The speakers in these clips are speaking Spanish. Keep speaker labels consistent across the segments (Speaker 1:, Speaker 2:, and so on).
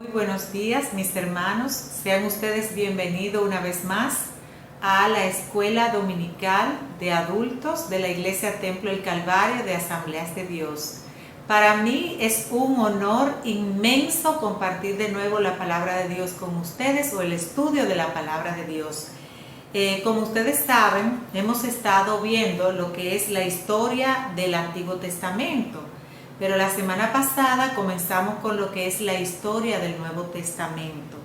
Speaker 1: Muy buenos días, mis hermanos. Sean ustedes bienvenidos una vez más a la Escuela Dominical de Adultos de la Iglesia Templo del Calvario de Asambleas de Dios. Para mí es un honor inmenso compartir de nuevo la palabra de Dios con ustedes o el estudio de la palabra de Dios. Como ustedes saben, hemos estado viendo lo que es la historia del Antiguo Testamento. Pero la semana pasada comenzamos con lo que es la historia del Nuevo Testamento.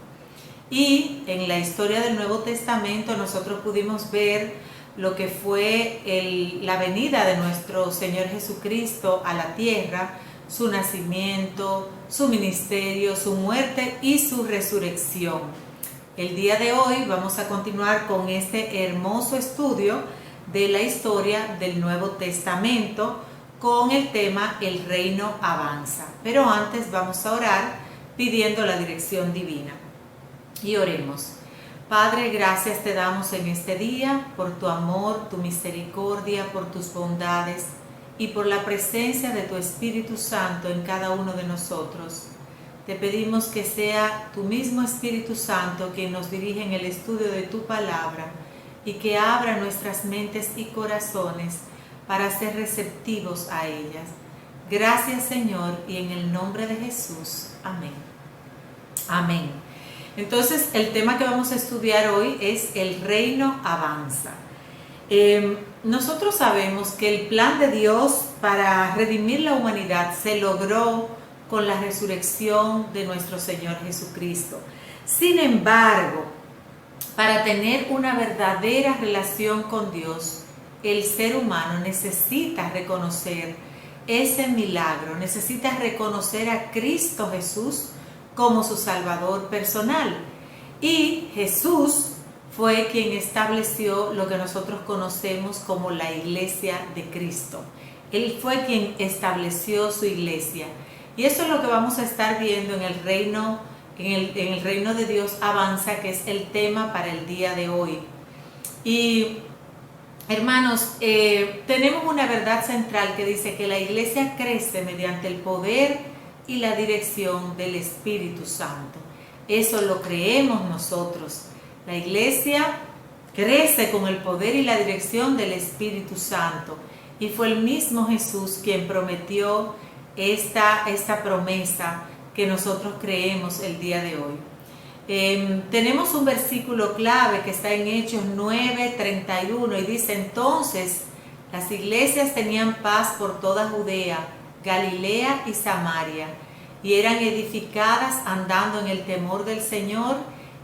Speaker 1: Y en la historia del Nuevo Testamento nosotros pudimos ver lo que fue la venida de nuestro Señor Jesucristo a la tierra, su nacimiento, su ministerio, su muerte y su resurrección. El día de hoy vamos a continuar con este hermoso estudio de la historia del Nuevo Testamento, con el tema El reino avanza. Pero antes vamos a orar pidiendo la dirección divina. Y oremos. Padre, gracias te damos en este día por tu amor, tu misericordia, por tus bondades y por la presencia de tu Espíritu Santo en cada uno de nosotros. Te pedimos que sea tu mismo Espíritu Santo quien nos dirige en el estudio de tu palabra y que abra nuestras mentes y corazones para ser receptivos a ellas. Gracias, Señor, y en el nombre de Jesús. Amén. Amén. Entonces, el tema que vamos a estudiar hoy es el reino avanza. Nosotros sabemos que el plan de Dios para redimir la humanidad se logró con la resurrección de nuestro Señor Jesucristo. Sin embargo, para tener una verdadera relación con Dios, el ser humano necesita reconocer ese milagro, necesita reconocer a Cristo Jesús como su Salvador personal. Y Jesús fue quien estableció lo que nosotros conocemos como la Iglesia de Cristo. Él fue quien estableció su iglesia. Y eso es lo que vamos a estar viendo en el reino, en el reino de Dios avanza, que es el tema para el día de hoy. Y hermanos, tenemos una verdad central que dice que la iglesia crece mediante el poder y la dirección del Espíritu Santo. Eso lo creemos nosotros. La iglesia crece con el poder y la dirección del Espíritu Santo. Y fue el mismo Jesús quien prometió esta promesa que nosotros creemos el día de hoy. Tenemos un versículo clave que está en Hechos 9:31 y dice: entonces las iglesias tenían paz por toda Judea, Galilea y Samaria, y eran edificadas andando en el temor del Señor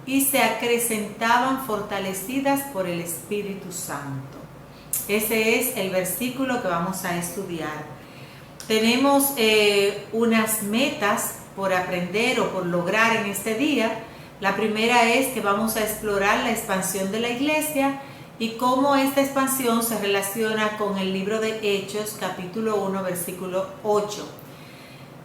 Speaker 1: y se acrecentaban fortalecidas por el Espíritu Santo. Ese es el versículo que vamos a estudiar. Tenemos unas metas por aprender o por lograr en este día. La primera es que vamos a explorar la expansión de la iglesia y cómo esta expansión se relaciona con el libro de Hechos, capítulo 1, versículo 8.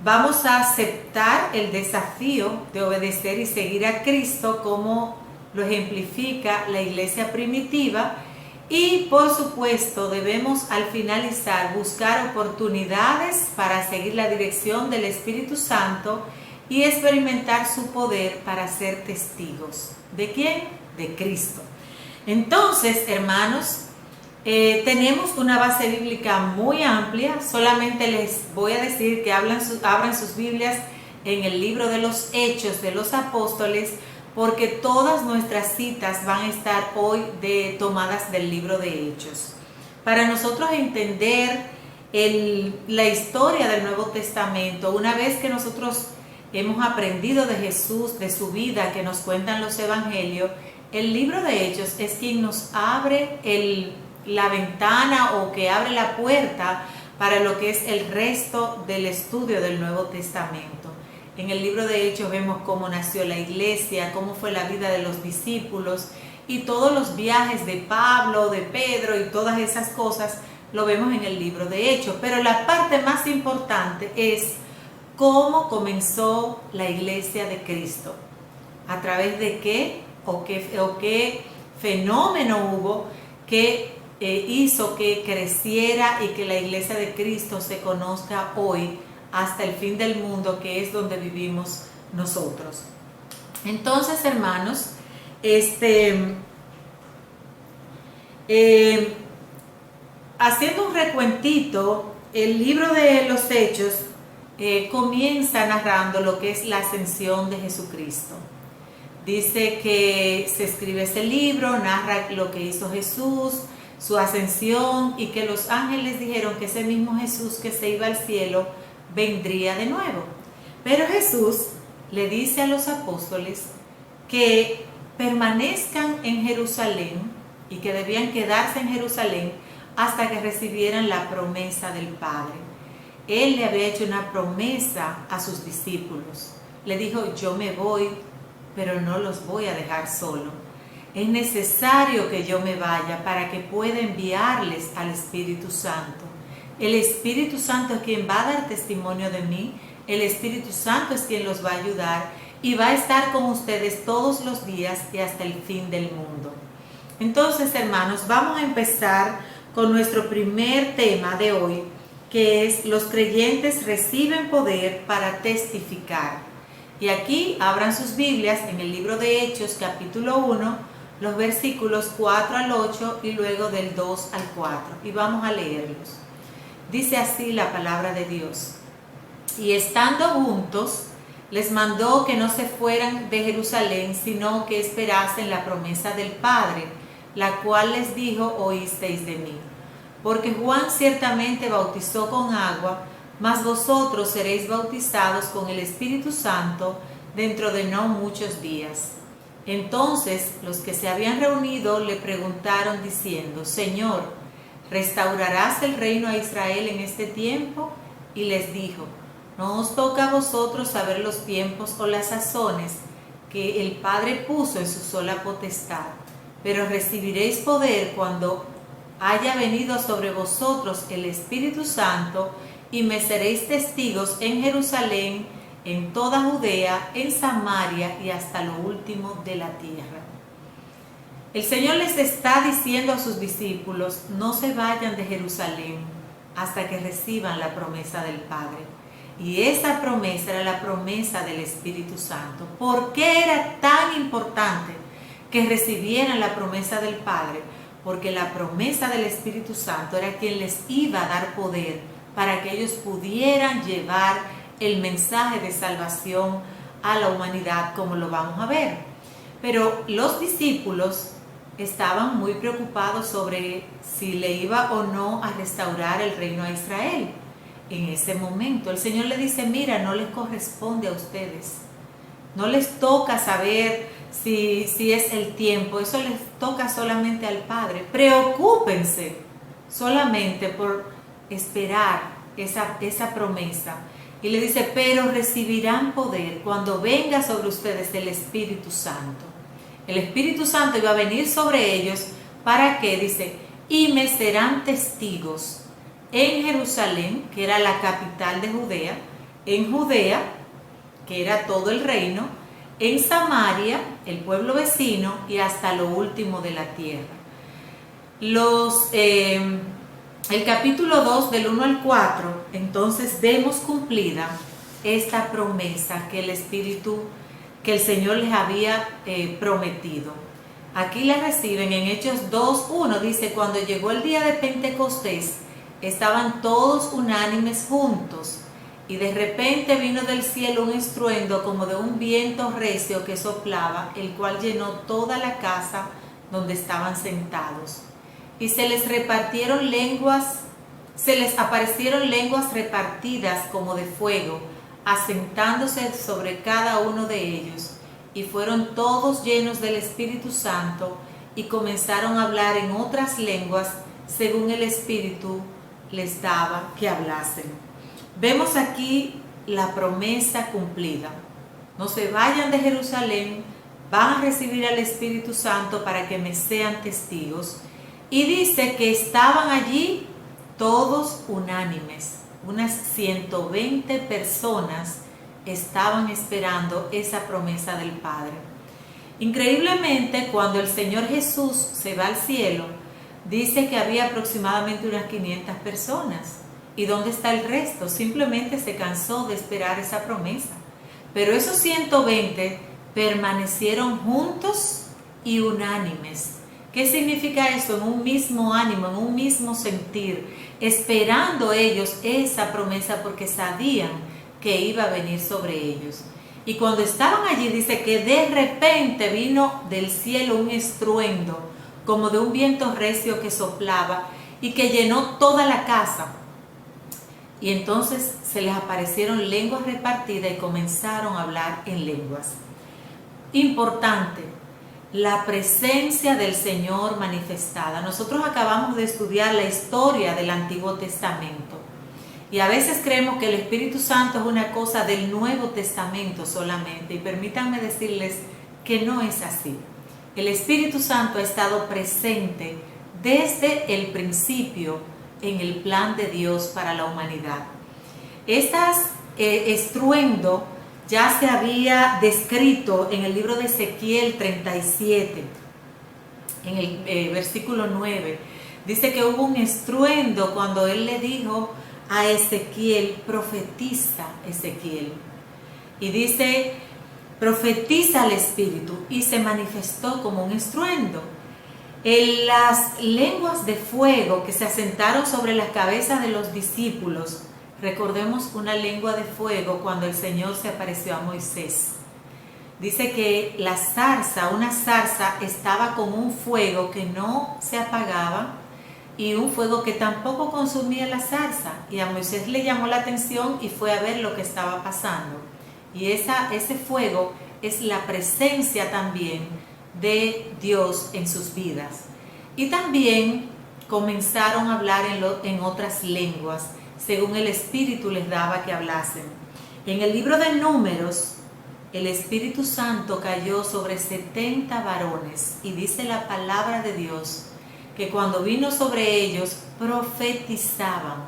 Speaker 1: Vamos a aceptar el desafío de obedecer y seguir a Cristo como lo ejemplifica la iglesia primitiva. Y por supuesto debemos al finalizar buscar oportunidades para seguir la dirección del Espíritu Santo y experimentar su poder para ser testigos. ¿De quién? De Cristo. Entonces, hermanos, tenemos una base bíblica muy amplia. Solamente les voy a decir que abran sus Biblias en el libro de los Hechos de los Apóstoles, porque todas nuestras citas van a estar hoy tomadas del libro de Hechos. Para nosotros entender la historia del Nuevo Testamento, una vez que nosotros hemos aprendido de Jesús, de su vida que nos cuentan los evangelios, el libro de Hechos es quien nos abre la ventana o que abre la puerta para lo que es el resto del estudio del Nuevo Testamento. En el libro de Hechos vemos cómo nació la iglesia, cómo fue la vida de los discípulos y todos los viajes de Pablo, de Pedro y todas esas cosas lo vemos en el libro de Hechos. Pero la parte más importante es cómo comenzó la iglesia de Cristo, a través de qué fenómeno hubo que hizo que creciera y que la iglesia de Cristo se conozca hoy hasta el fin del mundo, que es donde vivimos nosotros. Entonces, hermanos, haciendo un recuentito, el libro de los Hechos comienza narrando lo que es la ascensión de Jesucristo. Dice que se escribe ese libro, narra lo que hizo Jesús, su ascensión, y que los ángeles dijeron que ese mismo Jesús que se iba al cielo vendría de nuevo. Pero Jesús le dice a los apóstoles que permanezcan en Jerusalén y que debían quedarse en Jerusalén hasta que recibieran la promesa del Padre. Él le había hecho una promesa a sus discípulos. Le dijo, yo me voy, pero no los voy a dejar solo. Es necesario que yo me vaya para que pueda enviarles al Espíritu Santo. El Espíritu Santo es quien va a dar testimonio de mí. El Espíritu Santo es quien los va a ayudar y va a estar con ustedes todos los días y hasta el fin del mundo. Entonces, hermanos, vamos a empezar con nuestro primer tema de hoy, que es los creyentes reciben poder para testificar. Y aquí abran sus Biblias en el libro de Hechos, capítulo 1, los versículos 4 al 8 y luego del 2 al 4. Y vamos a leerlos. Dice así la palabra de Dios. Y estando juntos, les mandó que no se fueran de Jerusalén, sino que esperasen la promesa del Padre, la cual les dijo, oísteis de mí. Porque Juan ciertamente bautizó con agua, mas vosotros seréis bautizados con el Espíritu Santo dentro de no muchos días. Entonces los que se habían reunido le preguntaron diciendo, Señor, ¿restaurarás el reino a Israel en este tiempo? Y les dijo, no os toca a vosotros saber los tiempos o las sazones que el Padre puso en su sola potestad, pero recibiréis poder cuando haya venido sobre vosotros el Espíritu Santo, y me seréis testigos en Jerusalén, en toda Judea, en Samaria y hasta lo último de la tierra. El Señor les está diciendo a sus discípulos, no se vayan de Jerusalén hasta que reciban la promesa del Padre. Y esa promesa era la promesa del Espíritu Santo. ¿Por qué era tan importante que recibieran la promesa del Padre? Porque la promesa del Espíritu Santo era quien les iba a dar poder para que ellos pudieran llevar el mensaje de salvación a la humanidad, como lo vamos a ver. Pero los discípulos estaban muy preocupados sobre si le iba o no a restaurar el reino a Israel. En ese momento el Señor le dice, mira, no les corresponde a ustedes. No les toca saber si es el tiempo, eso les toca solamente al Padre. Preocúpense solamente por esperar esa promesa. Y le dice, pero recibirán poder cuando venga sobre ustedes el Espíritu Santo. El Espíritu Santo iba a venir sobre ellos, ¿para qué? Dice, y me serán testigos en Jerusalén, que era la capital de Judea, en Judea, que era todo el reino, en Samaria, el pueblo vecino, y hasta lo último de la tierra. El capítulo 2 del 1 al 4, entonces vemos cumplida esta promesa que el Señor les había prometido. Aquí la reciben en Hechos 2:1, dice, cuando llegó el día de Pentecostés, estaban todos unánimes juntos, y de repente vino del cielo un estruendo como de un viento recio que soplaba, el cual llenó toda la casa donde estaban sentados. Y se les aparecieron lenguas repartidas como de fuego, asentándose sobre cada uno de ellos, y fueron todos llenos del Espíritu Santo, y comenzaron a hablar en otras lenguas, según el Espíritu les daba que hablasen. Vemos aquí la promesa cumplida. No se vayan de Jerusalén, van a recibir al Espíritu Santo para que me sean testigos. Y dice que estaban allí todos unánimes, unas 120 personas estaban esperando esa promesa del Padre. Increíblemente, cuando el Señor Jesús se va al cielo, dice que había aproximadamente unas 500 personas. ¿Y dónde está el resto? Simplemente se cansó de esperar esa promesa. Pero esos 120 permanecieron juntos y unánimes. ¿Qué significa eso? En un mismo ánimo, en un mismo sentir, esperando ellos esa promesa porque sabían que iba a venir sobre ellos. Y cuando estaban allí dice que de repente vino del cielo un estruendo, como de un viento recio que soplaba y que llenó toda la casa. Y entonces se les aparecieron lenguas repartidas y comenzaron a hablar en lenguas. Importante, la presencia del Señor manifestada. Nosotros acabamos de estudiar la historia del Antiguo Testamento y a veces creemos que el Espíritu Santo es una cosa del Nuevo Testamento solamente, y permítanme decirles que no es así. El Espíritu Santo ha estado presente desde el principio en el plan de Dios para la humanidad. Estruendo ya se había descrito en el libro de Ezequiel 37, en el versículo 9. Dice que hubo un estruendo cuando él le dijo a Ezequiel, profetiza Ezequiel. Y dice, profetiza al Espíritu, y se manifestó como un estruendo. En las lenguas de fuego que se asentaron sobre las cabezas de los discípulos, recordemos una lengua de fuego cuando el Señor se apareció a Moisés. Dice que la zarza, una zarza, estaba con un fuego que no se apagaba y un fuego que tampoco consumía la zarza. Y a Moisés le llamó la atención y fue a ver lo que estaba pasando. Y ese fuego es la presencia también de Dios en sus vidas. Y también comenzaron a hablar en otras lenguas, según el Espíritu les daba que hablasen. En el libro de Números, el Espíritu Santo cayó sobre 70 varones, y dice la palabra de Dios que cuando vino sobre ellos profetizaban.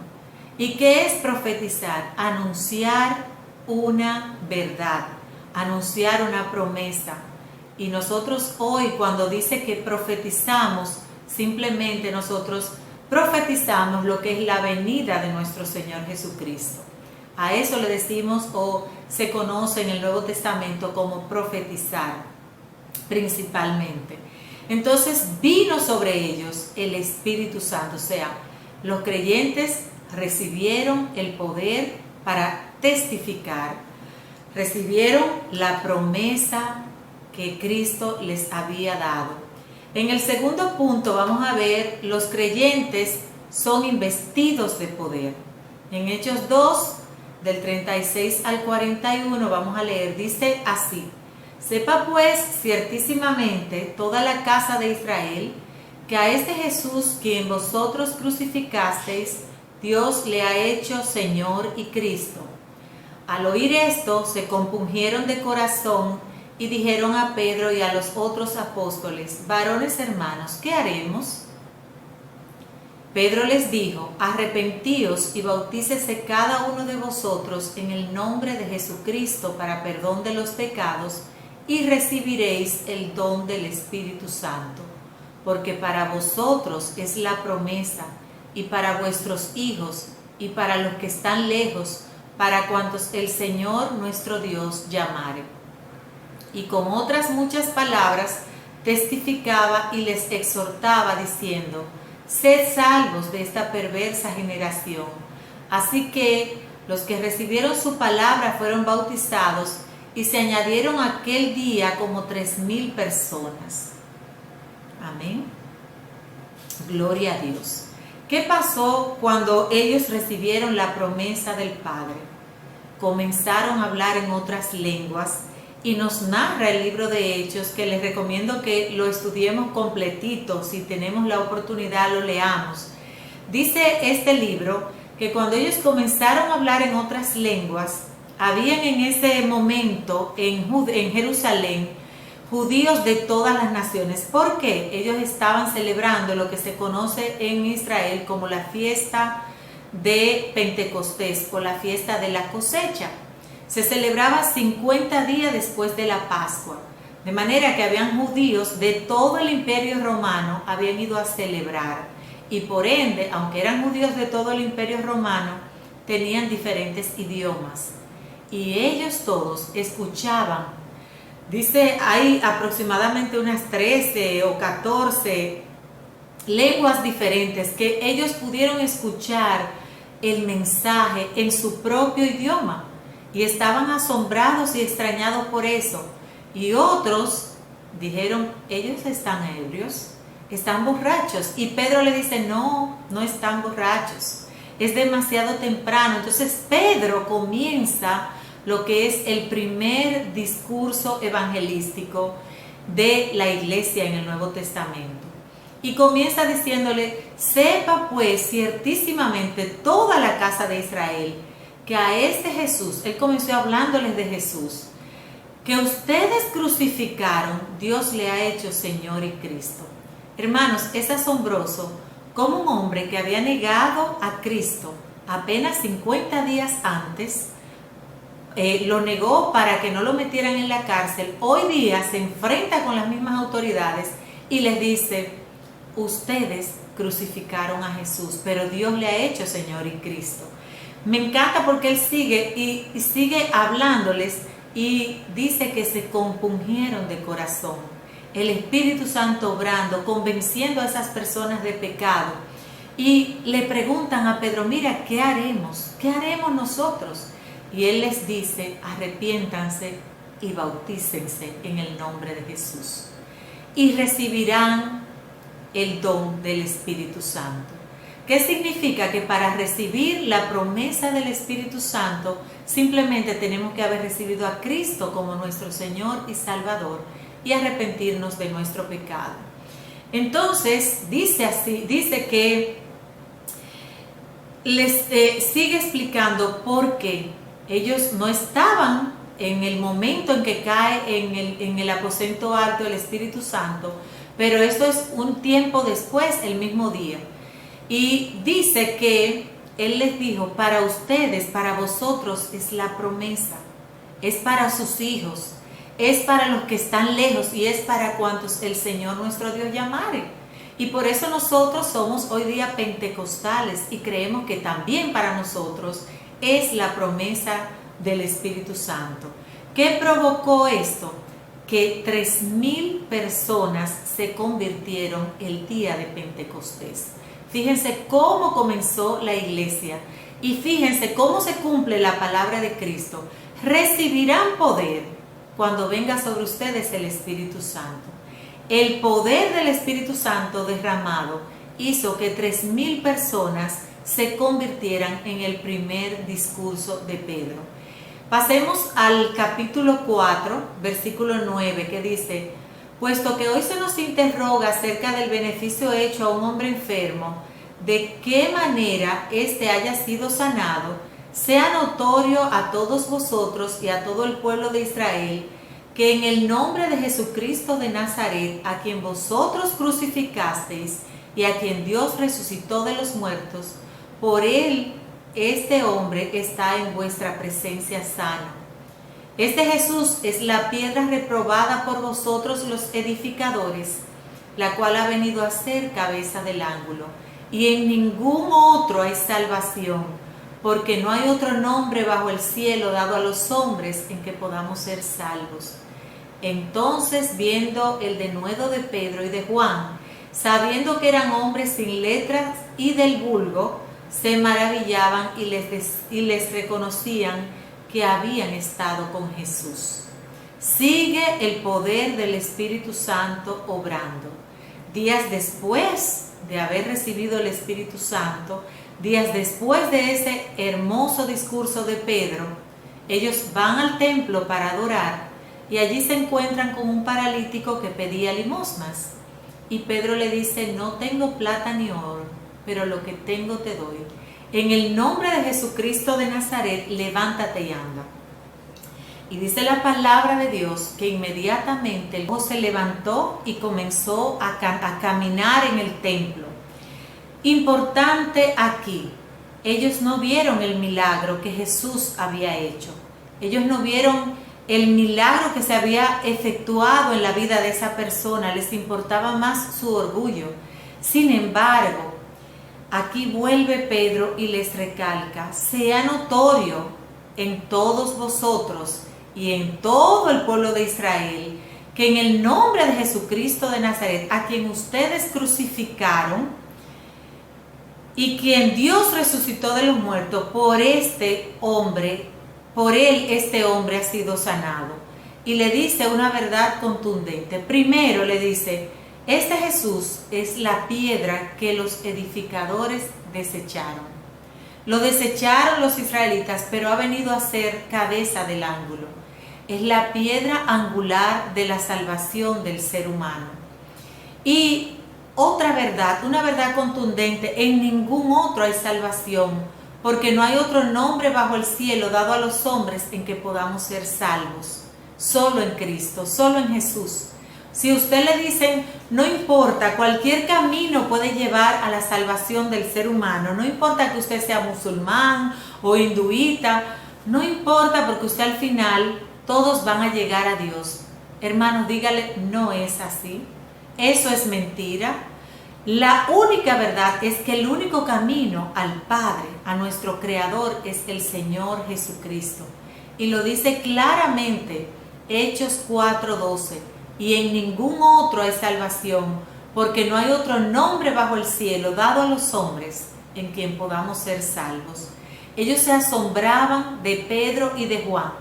Speaker 1: ¿Y qué es profetizar? Anunciar una verdad, anunciar una promesa. Y nosotros hoy, cuando dice que profetizamos, simplemente nosotros profetizamos lo que es la venida de nuestro Señor Jesucristo. A eso le decimos, o se conoce en el Nuevo Testamento como profetizar, principalmente. Entonces vino sobre ellos el Espíritu Santo, o sea, los creyentes recibieron el poder para testificar, recibieron la promesa que Cristo les había dado. En el segundo punto vamos a ver, los creyentes son investidos de poder. En Hechos 2, del 36 al 41, vamos a leer, dice así: sepa pues ciertísimamente toda la casa de Israel, que a este Jesús, quien vosotros crucificasteis, Dios le ha hecho Señor y Cristo. Al oír esto, se compungieron de corazón y dijeron a Pedro y a los otros apóstoles: varones hermanos, ¿qué haremos? Pedro les dijo: arrepentíos y bautícese cada uno de vosotros en el nombre de Jesucristo para perdón de los pecados, y recibiréis el don del Espíritu Santo, porque para vosotros es la promesa, y para vuestros hijos, y para los que están lejos, para cuantos el Señor nuestro Dios llamare. Y con otras muchas palabras testificaba y les exhortaba diciendo: sed salvos de esta perversa generación. Así que los que recibieron su palabra fueron bautizados, y se añadieron aquel día como 3,000 personas. Amén. Gloria a Dios. ¿Qué pasó cuando ellos recibieron la promesa del Padre? Comenzaron a hablar en otras lenguas, y nos narra el libro de Hechos, que les recomiendo que lo estudiemos completito, si tenemos la oportunidad lo leamos. Dice este libro que cuando ellos comenzaron a hablar en otras lenguas, habían en ese momento en Jerusalén judíos de todas las naciones. ¿Por qué? Ellos estaban celebrando lo que se conoce en Israel como la fiesta de Pentecostés, o la fiesta de la cosecha. Se celebraba 50 días después de la Pascua, de manera que habían judíos de todo el Imperio Romano, habían ido a celebrar, y por ende, aunque eran judíos de todo el Imperio Romano, tenían diferentes idiomas. y ellos todos escuchaban. Dice, hay aproximadamente unas 13 o 14 lenguas diferentes que ellos pudieron escuchar el mensaje en su propio idioma y estaban asombrados y extrañados por eso. Y otros dijeron, ellos están ebrios, están borrachos. Y Pedro le dice, no, no están borrachos, es demasiado temprano. Entonces Pedro comienza lo que es el primer discurso evangelístico de la iglesia en el Nuevo Testamento. Y comienza diciéndole, sepa pues ciertísimamente toda la casa de Israel, que a este Jesús, él comenzó hablándoles de Jesús, que ustedes crucificaron, Dios le ha hecho Señor y Cristo. Hermanos, es asombroso cómo un hombre que había negado a Cristo apenas 50 días antes, lo negó para que no lo metieran en la cárcel, hoy día se enfrenta con las mismas autoridades y les dice, ustedes crucificaron a Jesús, pero Dios le ha hecho Señor y Cristo. Me encanta porque él sigue y sigue hablándoles y dice que se compungieron de corazón. El Espíritu Santo obrando, convenciendo a esas personas de pecado. Y le preguntan a Pedro, mira, ¿qué haremos? ¿Qué haremos nosotros? Y él les dice, arrepiéntanse y bautícense en el nombre de Jesús. Y recibirán el don del Espíritu Santo. ¿Qué significa? Que para recibir la promesa del Espíritu Santo, simplemente tenemos que haber recibido a Cristo como nuestro Señor y Salvador y arrepentirnos de nuestro pecado. Entonces, dice así, dice que les sigue explicando por qué ellos no estaban en el momento en que cae en el aposento alto el Espíritu Santo, pero esto es un tiempo después, el mismo día. Y dice que Él les dijo, para ustedes, para vosotros es la promesa, es para sus hijos, es para los que están lejos y es para cuantos el Señor nuestro Dios llamare. Y por eso nosotros somos hoy día pentecostales y creemos que también para nosotros es la promesa del Espíritu Santo. ¿Qué provocó esto? Que 3,000 personas se convirtieron el día de Pentecostés. Fíjense cómo comenzó la iglesia y fíjense cómo se cumple la palabra de Cristo. Recibirán poder cuando venga sobre ustedes el Espíritu Santo. El poder del Espíritu Santo derramado hizo que 3,000 personas se convirtieran en el primer discurso de Pedro. Pasemos al capítulo 4, versículo 9, que dice, puesto que hoy se nos interroga acerca del beneficio hecho a un hombre enfermo, de qué manera éste haya sido sanado, sea notorio a todos vosotros y a todo el pueblo de Israel, que en el nombre de Jesucristo de Nazaret, a quien vosotros crucificasteis y a quien Dios resucitó de los muertos, por él este hombre está en vuestra presencia sano. Este Jesús es la piedra reprobada por vosotros los edificadores, la cual ha venido a ser cabeza del ángulo. Y en ningún otro hay salvación, porque no hay otro nombre bajo el cielo dado a los hombres en que podamos ser salvos. Entonces, viendo el denuedo de Pedro y de Juan, sabiendo que eran hombres sin letras y del vulgo, se maravillaban y les reconocían que habían estado con Jesús. Sigue el poder del Espíritu Santo obrando. Días después de haber recibido el Espíritu Santo, días después de ese hermoso discurso de Pedro, ellos van al templo para adorar y allí se encuentran con un paralítico que pedía limosnas. Y Pedro le dice, no tengo plata ni oro, pero lo que tengo te doy. En el nombre de Jesucristo de Nazaret, levántate y anda. Y dice la palabra de Dios que inmediatamente el hijo se levantó y comenzó a caminar en el templo. Importante aquí, ellos no vieron el milagro que Jesús había hecho. Ellos no vieron el milagro que se había efectuado en la vida de esa persona, les importaba más su orgullo. Sin embargo, aquí vuelve Pedro y les recalca, sea notorio en todos vosotros y en todo el pueblo de Israel, que en el nombre de Jesucristo de Nazaret, a quien ustedes crucificaron y quien Dios resucitó de los muertos, por este hombre ha sido sanado. Y le dice una verdad contundente. Primero le dice, este Jesús es la piedra que los edificadores desecharon. Lo desecharon los israelitas, pero ha venido a ser cabeza del ángulo. Es la piedra angular de la salvación del ser humano. Y otra verdad, una verdad contundente, en ningún otro hay salvación, porque no hay otro nombre bajo el cielo dado a los hombres en que podamos ser salvos. Solo en Cristo, solo en Jesús. Si usted le dicen, no importa, cualquier camino puede llevar a la salvación del ser humano, no importa que usted sea musulmán o hinduita, no importa, porque usted al final todos van a llegar a Dios. Hermano, dígale, no es así. Eso es mentira. La única verdad es que el único camino al Padre, a nuestro Creador, es el Señor Jesucristo. Y lo dice claramente Hechos 4:12. Y en ningún otro hay salvación, porque no hay otro nombre bajo el cielo dado a los hombres en quien podamos ser salvos. Ellos se asombraban de Pedro y de Juan,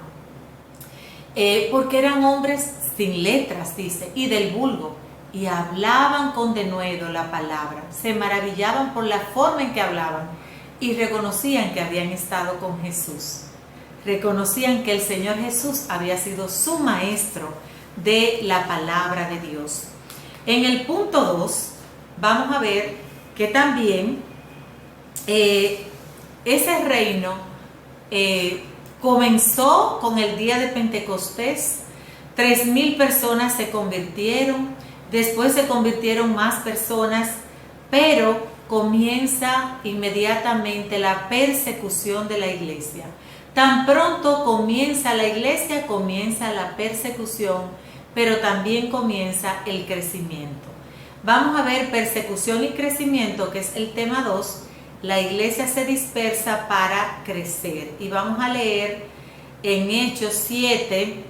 Speaker 1: porque eran hombres sin letras, dice, y del vulgo, y hablaban con denuedo la palabra. Se maravillaban por la forma en que hablaban y reconocían que habían estado con Jesús. Reconocían que el Señor Jesús había sido su maestro de la palabra de Dios. En el punto 2 vamos a ver que también ese reino comenzó con el día de Pentecostés. 3,000 personas se convirtieron, después se convirtieron más personas, pero comienza inmediatamente la persecución de la iglesia. Tan pronto comienza la iglesia, comienza la persecución, pero también comienza el crecimiento. Vamos a ver persecución y crecimiento, que es el tema 2. La iglesia se dispersa para crecer. Y vamos a leer en Hechos 7:54.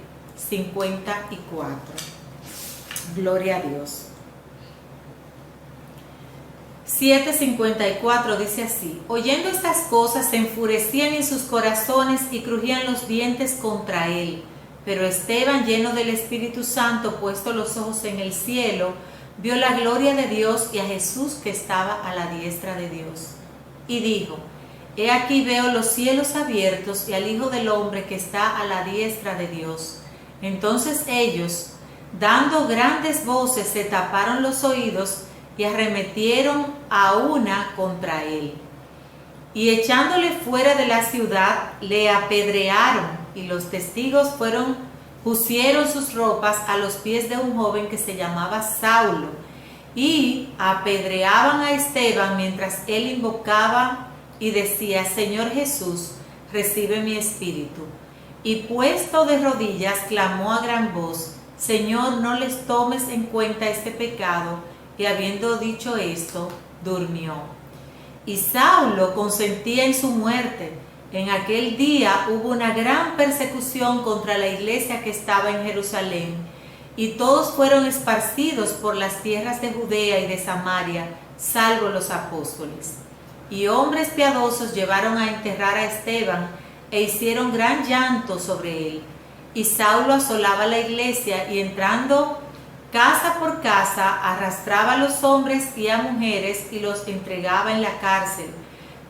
Speaker 1: Gloria a Dios. 7:54 dice así: oyendo estas cosas se enfurecían en sus corazones y crujían los dientes contra él. Pero Esteban, lleno del Espíritu Santo, puesto los ojos en el cielo, vio la gloria de Dios y a Jesús que estaba a la diestra de Dios. Y dijo: he aquí veo los cielos abiertos y al Hijo del Hombre que está a la diestra de Dios. Entonces ellos, dando grandes voces, se taparon los oídos y arremetieron a una contra él. Y echándole fuera de la ciudad, le apedrearon, y los testigos pusieron sus ropas a los pies de un joven que se llamaba Saulo, y apedreaban a Esteban mientras él invocaba y decía: Señor Jesús, recibe mi espíritu. Y puesto de rodillas, clamó a gran voz: Señor, no les tomes en cuenta este pecado. Y habiendo dicho esto, durmió. Y Saulo consentía en su muerte. En aquel día hubo una gran persecución contra la iglesia que estaba en Jerusalén, y todos fueron esparcidos por las tierras de Judea y de Samaria, salvo los apóstoles. Y hombres piadosos llevaron a enterrar a Esteban, e hicieron gran llanto sobre él. Y Saulo asolaba la iglesia, y entrando casa por casa, arrastraba a los hombres y a mujeres, y los entregaba en la cárcel.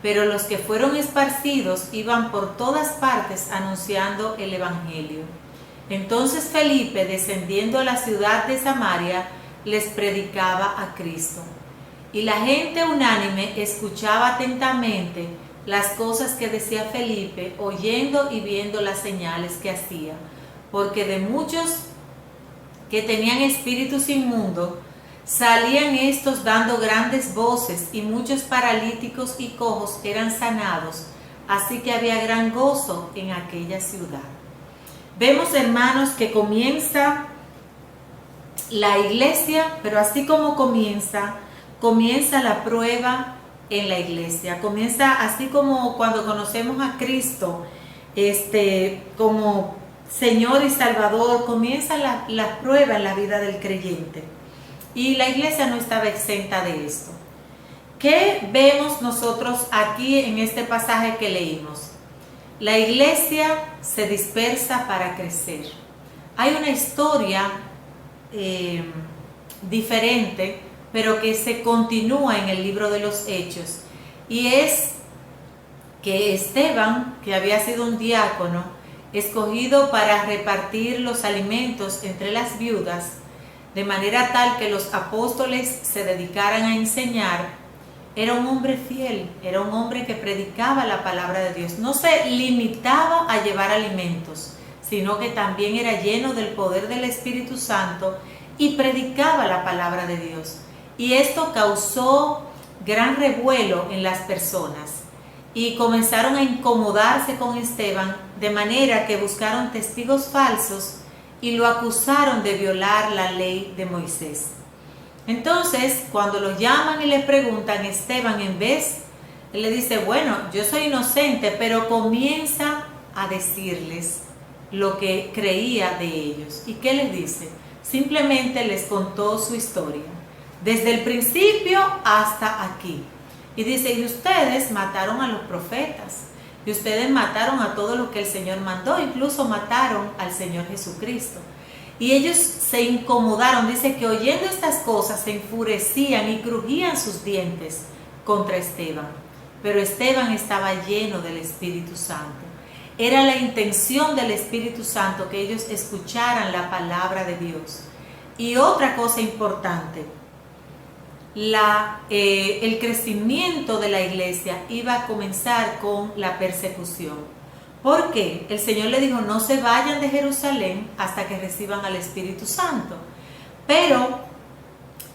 Speaker 1: Pero los que fueron esparcidos iban por todas partes anunciando el evangelio. Entonces Felipe, descendiendo a la ciudad de Samaria, les predicaba a Cristo. Y la gente unánime escuchaba atentamente las cosas que decía Felipe, oyendo y viendo las señales que hacía, porque de muchos que tenían espíritus inmundos, salían estos dando grandes voces, y muchos paralíticos y cojos eran sanados, así que había gran gozo en aquella ciudad. Vemos, hermanos, que comienza la iglesia, pero así como comienza la prueba en la iglesia. Comienza así como cuando conocemos a Cristo, como Señor y Salvador, comienza la prueba en la vida del creyente. Y la iglesia no estaba exenta de esto. ¿Qué vemos nosotros aquí en este pasaje que leímos? La iglesia se dispersa para crecer. Hay una historia diferente, pero que se continúa en el libro de los Hechos. Y es que Esteban, que había sido un diácono, escogido para repartir los alimentos entre las viudas, de manera tal que los apóstoles se dedicaran a enseñar, era un hombre fiel, era un hombre que predicaba la palabra de Dios. No se limitaba a llevar alimentos, sino que también era lleno del poder del Espíritu Santo y predicaba la palabra de Dios. Y esto causó gran revuelo en las personas y comenzaron a incomodarse con Esteban, de manera que buscaron testigos falsos y lo acusaron de violar la ley de Moisés. Entonces, cuando lo llaman y le preguntan, Esteban, él le dice, bueno, yo soy inocente, pero comienza a decirles lo que creía de ellos. ¿Y qué les dice? Simplemente les contó su historia, desde el principio hasta aquí. Y dice, y ustedes mataron a los profetas, y ustedes mataron a todo lo que el Señor mandó, incluso mataron al Señor Jesucristo. Y ellos se incomodaron, dice que oyendo estas cosas se enfurecían y crujían sus dientes contra Esteban. Pero Esteban estaba lleno del Espíritu Santo. Era la intención del Espíritu Santo que ellos escucharan la palabra de Dios. Y otra cosa importante, el crecimiento de la iglesia iba a comenzar con la persecución. ¿Por qué? El Señor le dijo, no se vayan de Jerusalén hasta que reciban al Espíritu Santo. Pero,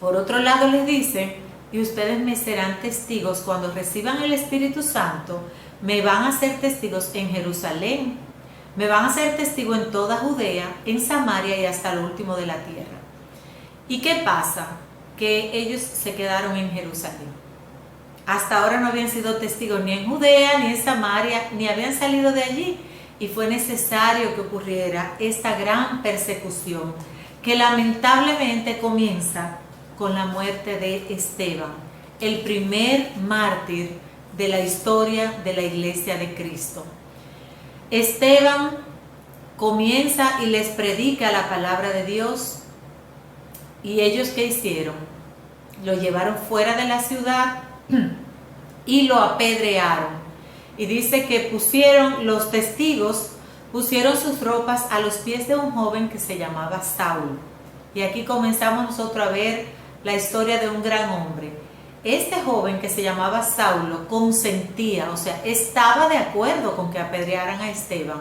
Speaker 1: por otro lado les dice, y ustedes me serán testigos cuando reciban el Espíritu Santo, me van a ser testigos en Jerusalén, me van a ser testigos en toda Judea, en Samaria y hasta lo último de la tierra. ¿Y qué pasa? Que ellos se quedaron en Jerusalén. Hasta ahora no habían sido testigos ni en Judea, ni en Samaria, ni habían salido de allí. Y fue necesario que ocurriera esta gran persecución, que lamentablemente comienza con la muerte de Esteban, el primer mártir de la historia de la Iglesia de Cristo. Esteban comienza y les predica la palabra de Dios. ¿Y ellos qué hicieron? Lo llevaron fuera de la ciudad y lo apedrearon. Y dice que los testigos pusieron sus ropas a los pies de un joven que se llamaba Saulo. Y aquí comenzamos nosotros a ver la historia de un gran hombre. Este joven que se llamaba Saulo consentía, o sea, estaba de acuerdo con que apedrearan a Esteban.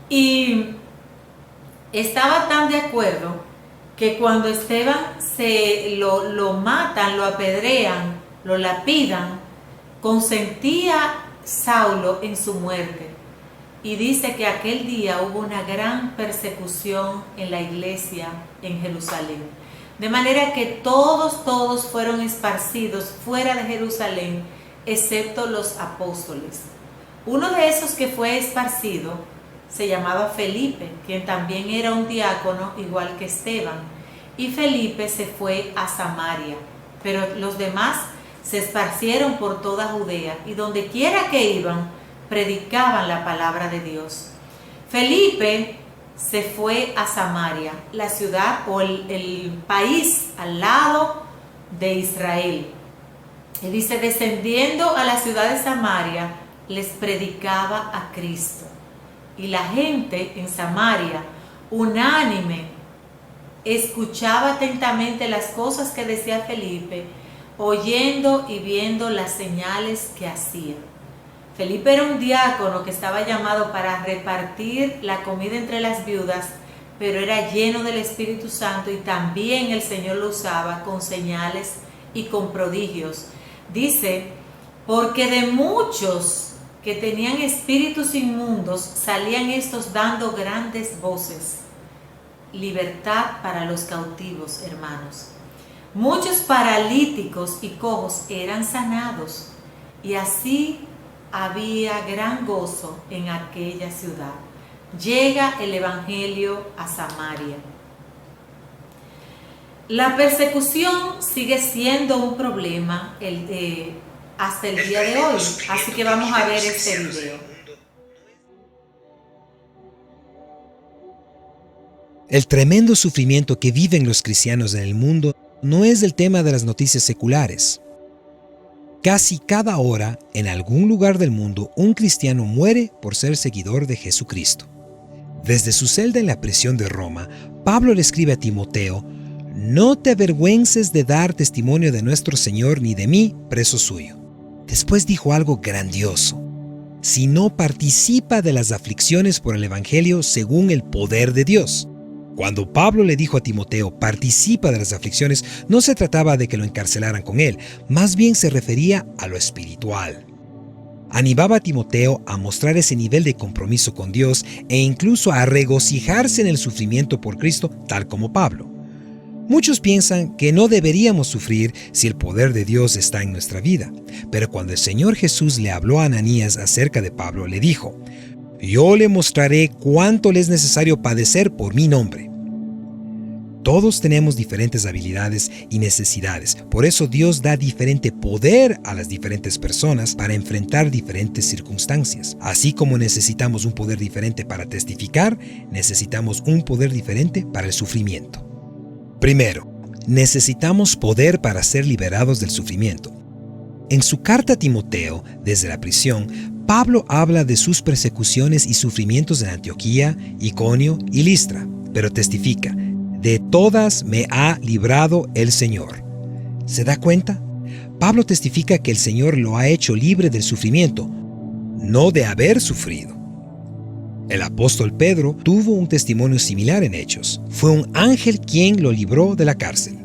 Speaker 1: Y estaba tan de acuerdo que cuando Esteban lo matan, lo apedrean, lo lapidan, consentía Saulo en su muerte. Y dice que aquel día hubo una gran persecución en la iglesia en Jerusalén. De manera que todos fueron esparcidos fuera de Jerusalén, excepto los apóstoles. Uno de esos que fue esparcido se llamaba Felipe, quien también era un diácono igual que Esteban. Y Felipe se fue a Samaria, pero los demás se esparcieron por toda Judea y donde quiera que iban, predicaban la palabra de Dios. Felipe se fue a Samaria, la ciudad o el país al lado de Israel. Y dice, descendiendo a la ciudad de Samaria, les predicaba a Cristo. Y la gente en Samaria, unánime, escuchaba atentamente las cosas que decía Felipe, oyendo y viendo las señales que hacía. Felipe era un diácono que estaba llamado para repartir la comida entre las viudas, pero era lleno del Espíritu Santo y también el Señor lo usaba con señales y con prodigios. Dice, porque de muchos que tenían espíritus inmundos salían estos dando grandes voces. Libertad para los cautivos, hermanos. Muchos paralíticos y cojos eran sanados, y así había gran gozo en aquella ciudad. Llega el Evangelio a Samaria. La persecución sigue siendo un problema hasta el día de hoy, así que vamos a ver este video.
Speaker 2: El tremendo sufrimiento que viven los cristianos en el mundo no es el tema de las noticias seculares. Casi cada hora, en algún lugar del mundo, un cristiano muere por ser seguidor de Jesucristo. Desde su celda en la prisión de Roma, Pablo le escribe a Timoteo: «No te avergüences de dar testimonio de nuestro Señor ni de mí, preso suyo». Después dijo algo grandioso: «Si no participa de las aflicciones por el Evangelio según el poder de Dios». Cuando Pablo le dijo a Timoteo: «participa de las aflicciones», no se trataba de que lo encarcelaran con él, más bien se refería a lo espiritual. Animaba a Timoteo a mostrar ese nivel de compromiso con Dios e incluso a regocijarse en el sufrimiento por Cristo, tal como Pablo. Muchos piensan que no deberíamos sufrir si el poder de Dios está en nuestra vida, pero cuando el Señor Jesús le habló a Ananías acerca de Pablo, le dijo: «Yo le mostraré cuánto le es necesario padecer por mi nombre». Todos tenemos diferentes habilidades y necesidades, por eso Dios da diferente poder a las diferentes personas para enfrentar diferentes circunstancias. Así como necesitamos un poder diferente para testificar, necesitamos un poder diferente para el sufrimiento. Primero, necesitamos poder para ser liberados del sufrimiento. En su carta a Timoteo, desde la prisión, Pablo habla de sus persecuciones y sufrimientos en Antioquía, Iconio y Listra, pero testifica: «De todas me ha librado el Señor». ¿Se da cuenta? Pablo testifica que el Señor lo ha hecho libre del sufrimiento, no de haber sufrido. El apóstol Pedro tuvo un testimonio similar en Hechos. Fue un ángel quien lo libró de la cárcel.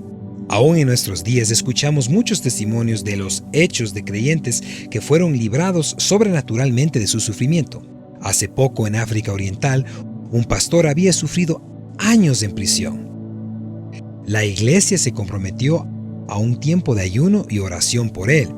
Speaker 2: Aún en nuestros días escuchamos muchos testimonios de los hechos de creyentes que fueron librados sobrenaturalmente de su sufrimiento. Hace poco, en África Oriental, un pastor había sufrido años en prisión. La iglesia se comprometió a un tiempo de ayuno y oración por él,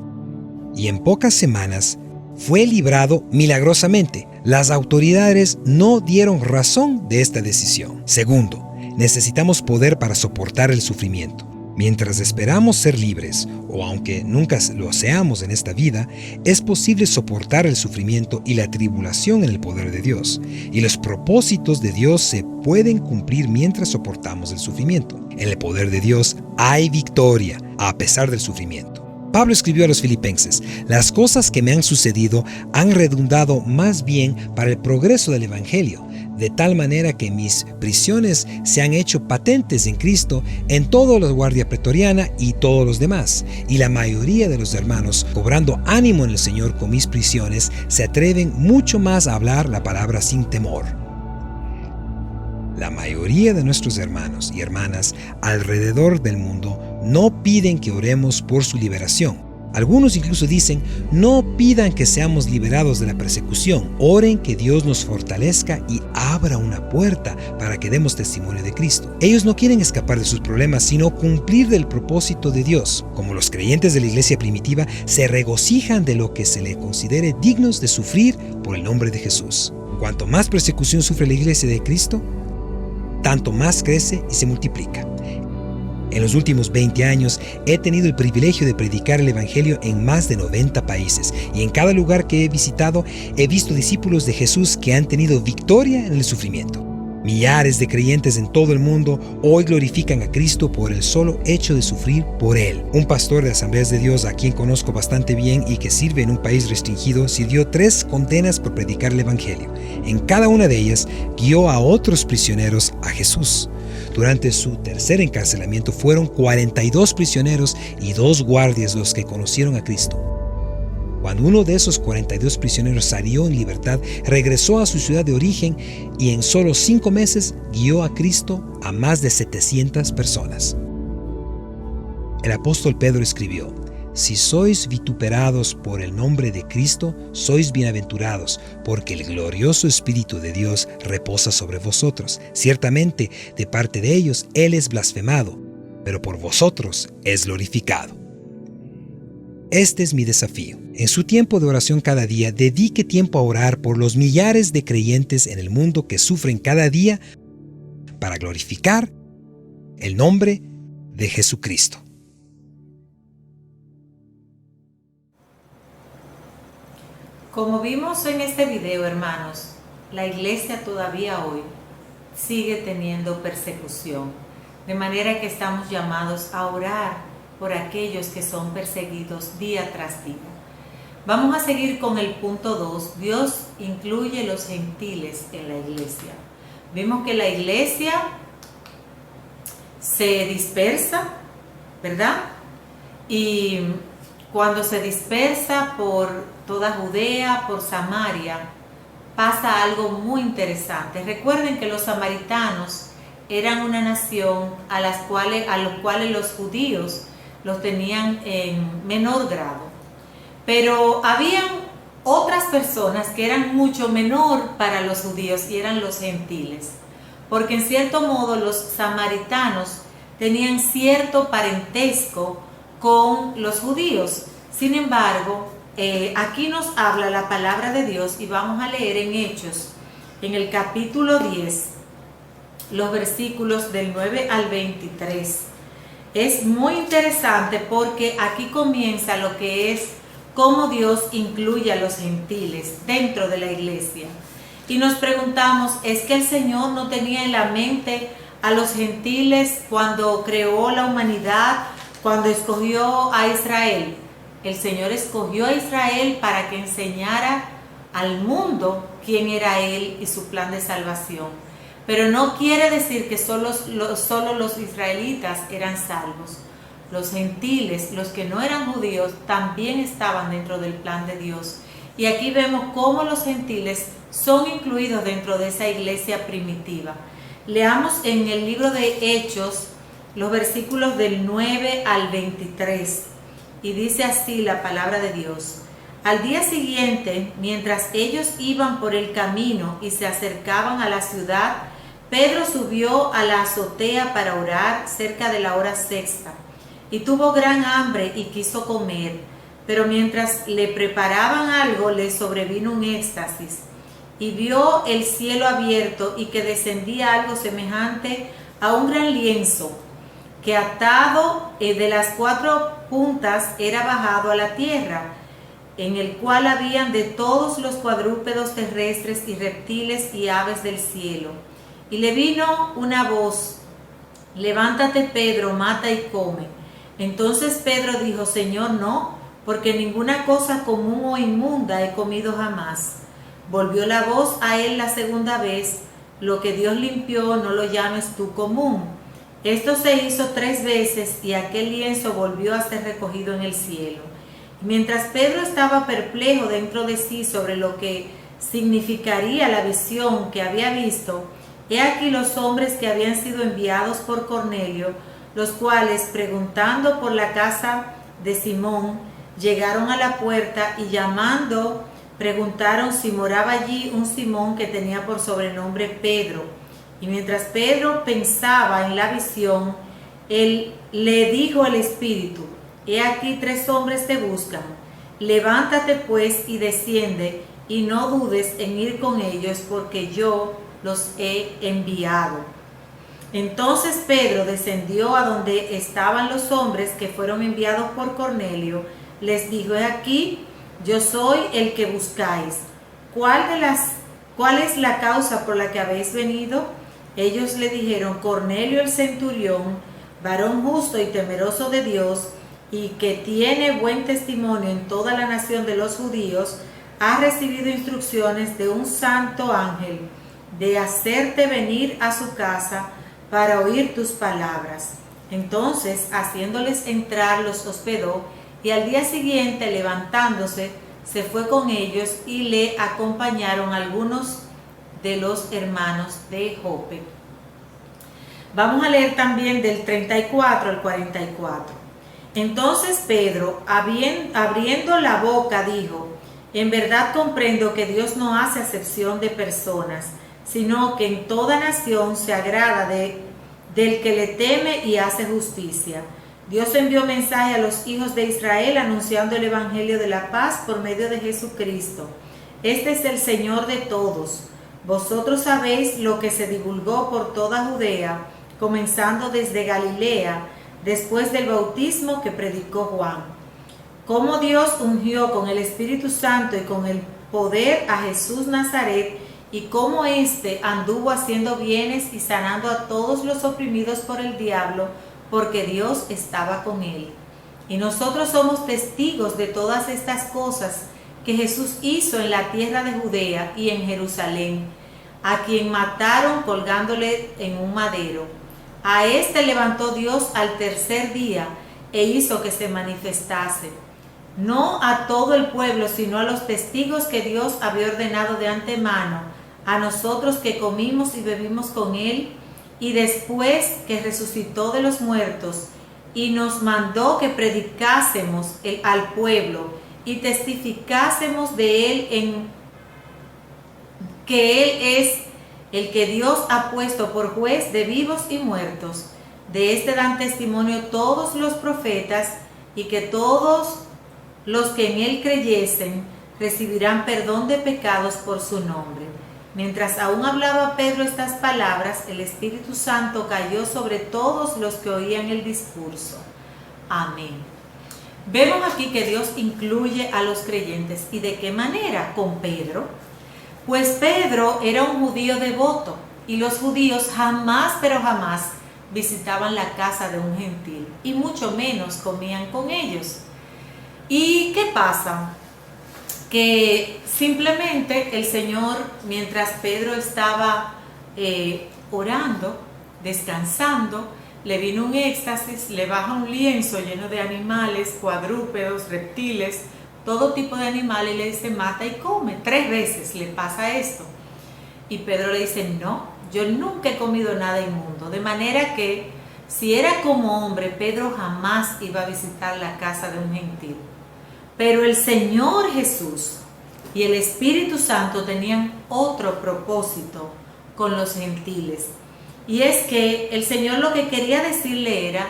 Speaker 2: y en pocas semanas fue librado milagrosamente. Las autoridades no dieron razón de esta decisión. Segundo, necesitamos poder para soportar el sufrimiento. Mientras esperamos ser libres, o aunque nunca lo seamos en esta vida, es posible soportar el sufrimiento y la tribulación en el poder de Dios. Y los propósitos de Dios se pueden cumplir mientras soportamos el sufrimiento. En el poder de Dios hay victoria, a pesar del sufrimiento. Pablo escribió a los filipenses: «Las cosas que me han sucedido han redundado más bien para el progreso del Evangelio, de tal manera que mis prisiones se han hecho patentes en Cristo en toda la guardia pretoriana y todos los demás, y la mayoría de los hermanos, cobrando ánimo en el Señor con mis prisiones, se atreven mucho más a hablar la palabra sin temor». La mayoría de nuestros hermanos y hermanas alrededor del mundo no piden que oremos por su liberación. Algunos incluso dicen: «No pidan que seamos liberados de la persecución, oren que Dios nos fortalezca y abra una puerta para que demos testimonio de Cristo». Ellos no quieren escapar de sus problemas, sino cumplir del propósito de Dios. Como los creyentes de la iglesia primitiva, se regocijan de lo que se le considere dignos de sufrir por el nombre de Jesús. Cuanto más persecución sufre la iglesia de Cristo, tanto más crece y se multiplica. En los últimos 20 años he tenido el privilegio de predicar el Evangelio en más de 90 países, y en cada lugar que he visitado he visto discípulos de Jesús que han tenido victoria en el sufrimiento. Millares de creyentes en todo el mundo hoy glorifican a Cristo por el solo hecho de sufrir por Él. Un pastor de Asambleas de Dios, a quien conozco bastante bien y que sirve en un país restringido, sirvió 3 condenas por predicar el Evangelio. En cada una de ellas guió a otros prisioneros a Jesús. Durante su tercer encarcelamiento fueron 42 prisioneros y 2 guardias los que conocieron a Cristo. Cuando uno de esos 42 prisioneros salió en libertad, regresó a su ciudad de origen y en solo 5 meses guió a Cristo a más de 700 personas. El apóstol Pedro escribió: «Si sois vituperados por el nombre de Cristo, sois bienaventurados, porque el glorioso Espíritu de Dios reposa sobre vosotros. Ciertamente, de parte de ellos, Él es blasfemado, pero por vosotros es glorificado». Este es mi desafío. En su tiempo de oración cada día, dedique tiempo a orar por los millares de creyentes en el mundo que sufren cada día para glorificar el nombre de Jesucristo.
Speaker 1: Como vimos en este video, hermanos, la iglesia todavía hoy sigue teniendo persecución, de manera que estamos llamados a orar por aquellos que son perseguidos día tras día. Vamos a seguir con el punto 2. Dios incluye los gentiles en la iglesia. Vimos que la iglesia se dispersa, ¿verdad? Y cuando se dispersa por toda Judea, por Samaria, pasa algo muy interesante. Recuerden que los samaritanos eran una nación a los cuales los judíos los tenían en menor grado. Pero habían otras personas que eran mucho menor para los judíos y eran los gentiles. Porque en cierto modo los samaritanos tenían cierto parentesco con los judíos. Sin embargo, aquí nos habla la palabra de Dios y vamos a leer en Hechos, en el capítulo 10, los versículos del 9 al 23. Es muy interesante porque aquí comienza lo que es cómo Dios incluye a los gentiles dentro de la iglesia. Y nos preguntamos, ¿es que el Señor no tenía en la mente a los gentiles cuando creó la humanidad, cuando escogió a Israel? El Señor escogió a Israel para que enseñara al mundo quién era Él y su plan de salvación. Pero no quiere decir que solo los israelitas eran salvos. Los gentiles, los que no eran judíos, también estaban dentro del plan de Dios. Y aquí vemos cómo los gentiles son incluidos dentro de esa iglesia primitiva. Leamos en el libro de Hechos los versículos del 9 al 23. Y dice así la palabra de Dios. Al día siguiente, mientras ellos iban por el camino y se acercaban a la ciudad, Pedro subió a la azotea para orar cerca de la hora sexta. Y tuvo gran hambre y quiso comer, pero mientras le preparaban algo le sobrevino un éxtasis, y vio el cielo abierto y que descendía algo semejante a un gran lienzo, que atado de las 4 puntas era bajado a la tierra, en el cual habían de todos los cuadrúpedos terrestres y reptiles y aves del cielo. Y le vino una voz: levántate, Pedro, mata y come. Entonces Pedro dijo: Señor, no, porque ninguna cosa común o inmunda he comido jamás. Volvió la voz a él la segunda vez: lo que Dios limpió no lo llames tú común. Esto se hizo 3 veces y aquel lienzo volvió a ser recogido en el cielo. Mientras Pedro estaba perplejo dentro de sí sobre lo que significaría la visión que había visto, he aquí los hombres que habían sido enviados por Cornelio, los cuales, preguntando por la casa de Simón, llegaron a la puerta y llamando, preguntaron si moraba allí un Simón que tenía por sobrenombre Pedro. Y mientras Pedro pensaba en la visión, él le dijo al Espíritu: he aquí 3 hombres te buscan. Levántate pues y desciende, y no dudes en ir con ellos, porque yo los he enviado. Entonces Pedro descendió a donde estaban los hombres que fueron enviados por Cornelio. Les dijo: he aquí, yo soy el que buscáis. ¿Cuál es la causa por la que habéis venido? Ellos le dijeron: Cornelio el centurión, varón justo y temeroso de Dios, y que tiene buen testimonio en toda la nación de los judíos, ha recibido instrucciones de un santo ángel de hacerte venir a su casa para oír tus palabras. Entonces, haciéndoles entrar, los hospedó, y al día siguiente, levantándose, se fue con ellos y le acompañaron algunos de los hermanos de Jope. Vamos a leer también del 34 al 44. Entonces Pedro, abriendo la boca, dijo: en verdad comprendo que Dios no hace acepción de personas, sino que en toda nación se agrada del que le teme y hace justicia. Dios envió mensaje a los hijos de Israel anunciando el evangelio de la paz por medio de Jesucristo. Este es el Señor de todos. Vosotros sabéis lo que se divulgó por toda Judea, comenzando desde Galilea, después del bautismo que predicó Juan. Cómo Dios ungió con el Espíritu Santo y con el poder a Jesús Nazaret, y cómo éste anduvo haciendo bienes y sanando a todos los oprimidos por el diablo, porque Dios estaba con él. Y nosotros somos testigos de todas estas cosas que Jesús hizo en la tierra de Judea y en Jerusalén, a quien mataron colgándole en un madero. A este levantó Dios al tercer día e hizo que se manifestase, no a todo el pueblo, sino a los testigos que Dios había ordenado de antemano, a nosotros que comimos y bebimos con él, y después que resucitó de los muertos, y nos mandó que predicásemos al pueblo y testificásemos de él en que él es el que Dios ha puesto por juez de vivos y muertos. De este dan testimonio todos los profetas, y que todos los que en él creyesen recibirán perdón de pecados por su nombre. Mientras aún hablaba Pedro estas palabras, el Espíritu Santo cayó sobre todos los que oían el discurso. Amén. Vemos aquí que Dios incluye a los creyentes. ¿Y de qué manera? Con Pedro. Pues Pedro era un judío devoto, y los judíos jamás, pero jamás, visitaban la casa de un gentil, y mucho menos comían con ellos. ¿Y qué pasa? Que simplemente el Señor, mientras Pedro estaba orando, descansando, le vino un éxtasis, le baja un lienzo lleno de animales, cuadrúpedos, reptiles, todo tipo de animales, y le dice: mata y come. 3 veces le pasa esto. Y Pedro le dice: no, yo nunca he comido nada inmundo. De manera que, si era como hombre, Pedro jamás iba a visitar la casa de un gentil. Pero el Señor Jesús y el Espíritu Santo tenían otro propósito con los gentiles. Y es que el Señor lo que quería decirle era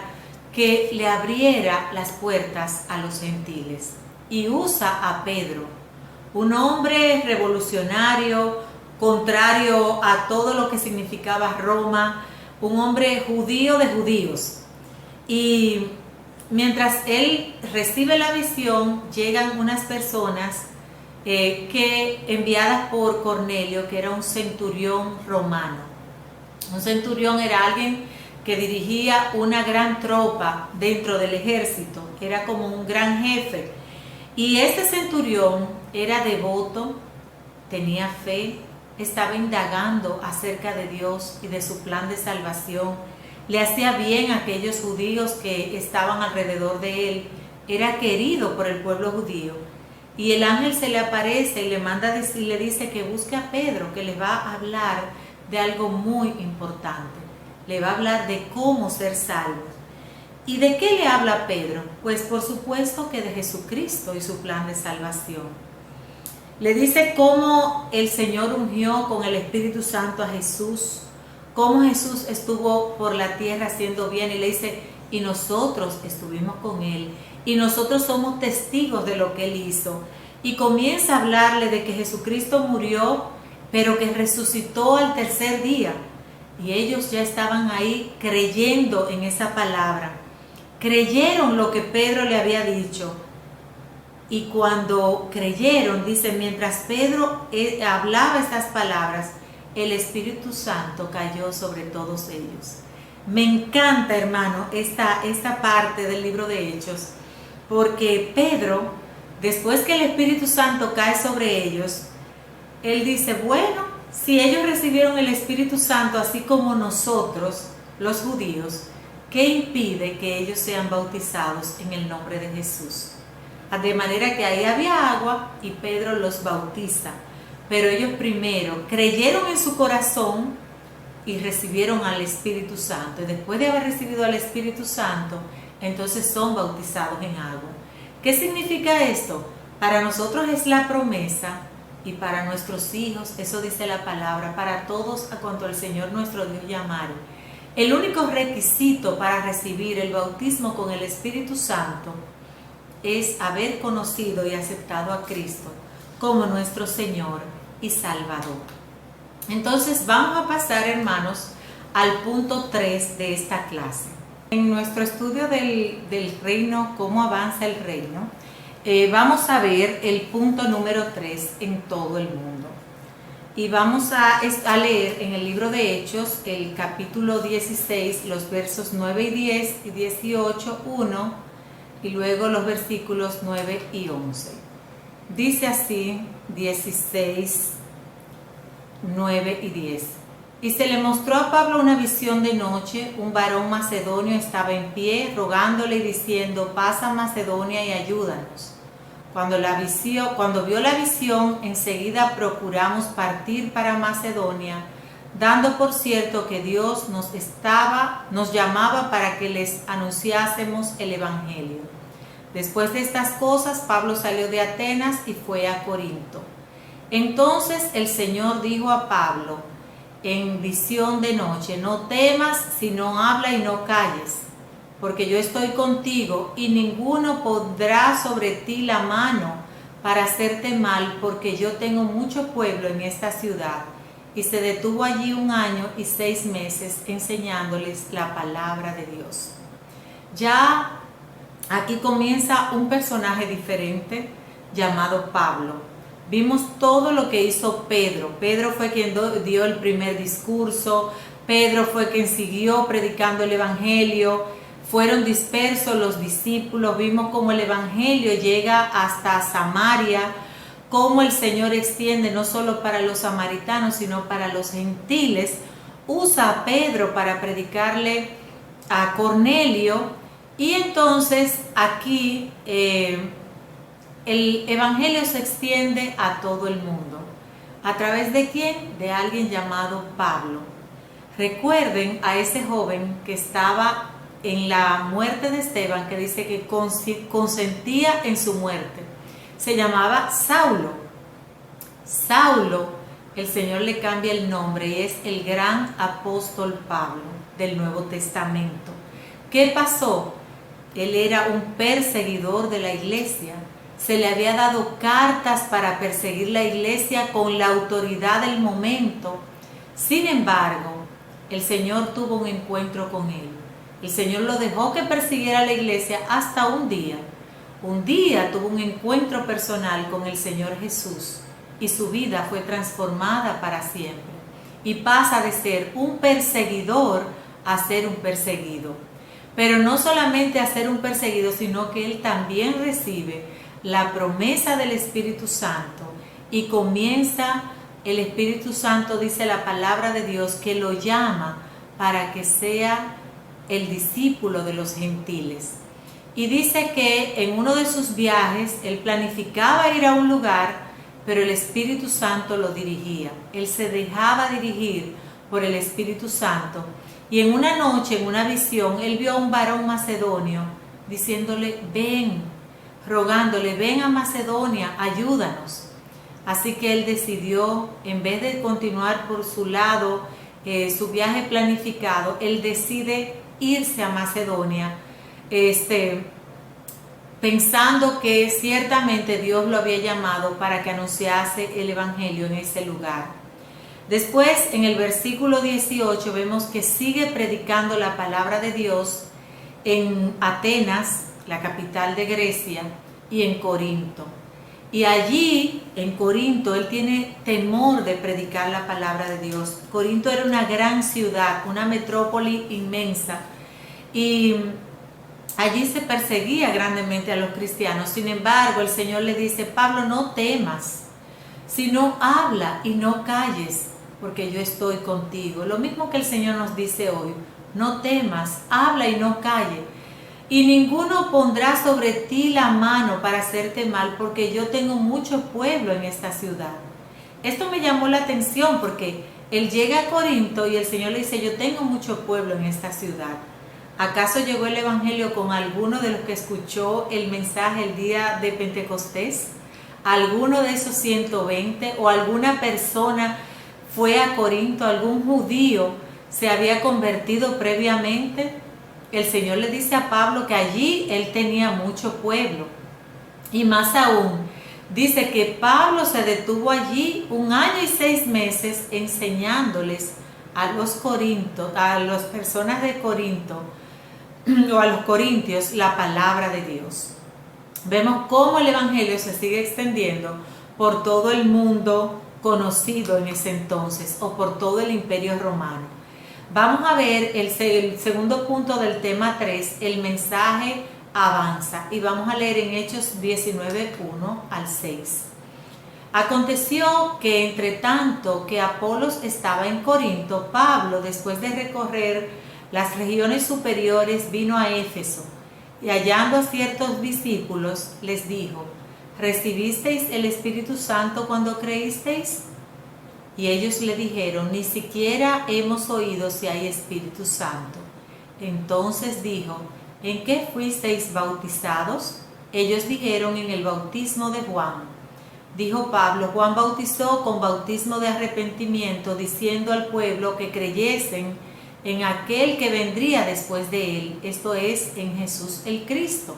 Speaker 1: que le abriera las puertas a los gentiles. Y usa a Pedro, un hombre revolucionario, contrario a todo lo que significaba Roma, un hombre judío de judíos. Y mientras él recibe la visión, llegan unas personas que enviadas por Cornelio, que era un centurión romano. Un centurión era alguien que dirigía una gran tropa dentro del ejército, era como un gran jefe. Y este centurión era devoto, tenía fe, estaba indagando acerca de Dios y de su plan de salvación. Le hacía bien a aquellos judíos que estaban alrededor de él. Era querido por el pueblo judío. Y el ángel se le aparece y le manda decir, le dice que busque a Pedro, que le va a hablar de algo muy importante. Le va a hablar de cómo ser salvos. ¿Y de qué le habla Pedro? Pues por supuesto que de Jesucristo y su plan de salvación. Le dice cómo el Señor ungió con el Espíritu Santo a Jesús, cómo Jesús estuvo por la tierra haciendo bien, y le dice: y nosotros estuvimos con él, y nosotros somos testigos de lo que él hizo. Y comienza a hablarle de que Jesucristo murió, pero que resucitó al tercer día. Y ellos ya estaban ahí creyendo en esa palabra. Creyeron lo que Pedro le había dicho. Y cuando creyeron, dice, mientras Pedro hablaba estas palabras, el Espíritu Santo cayó sobre todos ellos. Me encanta, hermano, esta parte del libro de Hechos, porque Pedro, después que el Espíritu Santo cae sobre ellos, él dice: bueno, si ellos recibieron el Espíritu Santo así como nosotros, los judíos, ¿qué impide que ellos sean bautizados en el nombre de Jesús? De manera que ahí había agua y Pedro los bautiza. Pero ellos primero creyeron en su corazón y recibieron al Espíritu Santo. Y después de haber recibido al Espíritu Santo, entonces son bautizados en agua. ¿Qué significa esto? Para nosotros es la promesa, y para nuestros hijos, eso dice la palabra, para todos a cuanto el Señor nuestro Dios llamare. El único requisito para recibir el bautismo con el Espíritu Santo es haber conocido y aceptado a Cristo como nuestro Señor y Salvador. Entonces vamos a pasar, hermanos, al punto 3 de esta clase. En nuestro estudio del reino, cómo avanza el reino, vamos a ver el punto número 3 en todo el mundo. Y vamos a leer en el libro de Hechos, el capítulo 16, los versos 9 y 10 y 18, 1, y luego los versículos 9 y 11. Dice así, 16, 9 y 10. Y se le mostró a Pablo una visión de noche, un varón macedonio estaba en pie, rogándole y diciendo, pasa a Macedonia y ayúdanos. Cuando vio la visión, enseguida procuramos partir para Macedonia, dando por cierto que Dios nos llamaba para que les anunciásemos el Evangelio. Después de estas cosas, Pablo salió de Atenas y fue a Corinto. Entonces el Señor dijo a Pablo en visión de noche, no temas, sino habla y no calles, porque yo estoy contigo y ninguno pondrá sobre ti la mano para hacerte mal, porque yo tengo mucho pueblo en esta ciudad. Y se detuvo allí 1 año y 6 meses enseñándoles la palabra de Dios. Ya aquí comienza un personaje diferente llamado Pablo. Vimos todo lo que hizo Pedro. Pedro fue quien dio el primer discurso. Pedro fue quien siguió predicando el Evangelio. Fueron dispersos los discípulos. Vimos cómo el Evangelio llega hasta Samaria, cómo el Señor extiende no solo para los samaritanos, sino para los gentiles. Usa a Pedro para predicarle a Cornelio. Y entonces aquí el Evangelio se extiende a todo el mundo. ¿A través de quién? De alguien llamado Pablo. Recuerden a ese joven que estaba en la muerte de Esteban, que dice que consentía en su muerte. Se llamaba Saulo. Saulo, el Señor le cambia el nombre y es el gran apóstol Pablo del Nuevo Testamento. ¿Qué pasó? Él era un perseguidor de la iglesia. Se le había dado cartas para perseguir la iglesia con la autoridad del momento. Sin embargo, el Señor tuvo un encuentro con él. El Señor lo dejó que persiguiera la iglesia hasta un día. Un día tuvo un encuentro personal con el Señor Jesús y su vida fue transformada para siempre. Y pasa de ser un perseguidor a ser un perseguido. Pero no solamente a ser un perseguido, sino que él también recibe la promesa del Espíritu Santo y comienza, el Espíritu Santo, dice la palabra de Dios, que lo llama para que sea el discípulo de los gentiles. Y dice que en uno de sus viajes él planificaba ir a un lugar, pero el Espíritu Santo lo dirigía. Él se dejaba dirigir por el Espíritu Santo. Y en una noche, en una visión, él vio a un varón macedonio diciéndole, ven, rogándole, ven a Macedonia, ayúdanos. Así que él decidió, en vez de continuar por su lado, su viaje planificado, él decide irse a Macedonia, pensando que ciertamente Dios lo había llamado para que anunciase el Evangelio en ese lugar. Después, en el versículo 18, vemos que sigue predicando la palabra de Dios en Atenas, la capital de Grecia, y en Corinto. Y allí, en Corinto, él tiene temor de predicar la palabra de Dios. Corinto era una gran ciudad, una metrópoli inmensa. Y allí se perseguía grandemente a los cristianos. Sin embargo, el Señor le dice, Pablo, no temas, sino habla y no calles, porque yo estoy contigo. Lo mismo que el Señor nos dice hoy, no temas, habla y no calles. Y ninguno pondrá sobre ti la mano para hacerte mal, porque yo tengo mucho pueblo en esta ciudad. Esto me llamó la atención porque él llega a Corinto y el Señor le dice, yo tengo mucho pueblo en esta ciudad. ¿Acaso llegó el Evangelio con alguno de los que escuchó el mensaje el día de Pentecostés? ¿Alguno de esos 120 o alguna persona fue a Corinto, algún judío se había convertido previamente. El Señor le dice a Pablo que allí él tenía mucho pueblo. Y más aún, dice que Pablo se detuvo allí 1 año y 6 meses enseñándoles a los corintios, a las personas de Corinto o a los corintios, la palabra de Dios. Vemos cómo el evangelio se sigue extendiendo por todo el mundo conocido en ese entonces o por todo el imperio romano. Vamos a ver el segundo punto del tema 3, el mensaje avanza, y vamos a leer en Hechos 19, 1 al 6. Aconteció que entre tanto que Apolos estaba en Corinto, Pablo, después de recorrer las regiones superiores, vino a Éfeso, y hallando a ciertos discípulos, les dijo: ¿recibisteis el Espíritu Santo cuando creísteis? Y ellos le dijeron: ni siquiera hemos oído si hay Espíritu Santo. Entonces dijo: ¿en qué fuisteis bautizados? Ellos dijeron: en el bautismo de Juan. Dijo Pablo: Juan bautizó con bautismo de arrepentimiento, diciendo al pueblo que creyesen en aquel que vendría después de él, esto es, en Jesús el Cristo.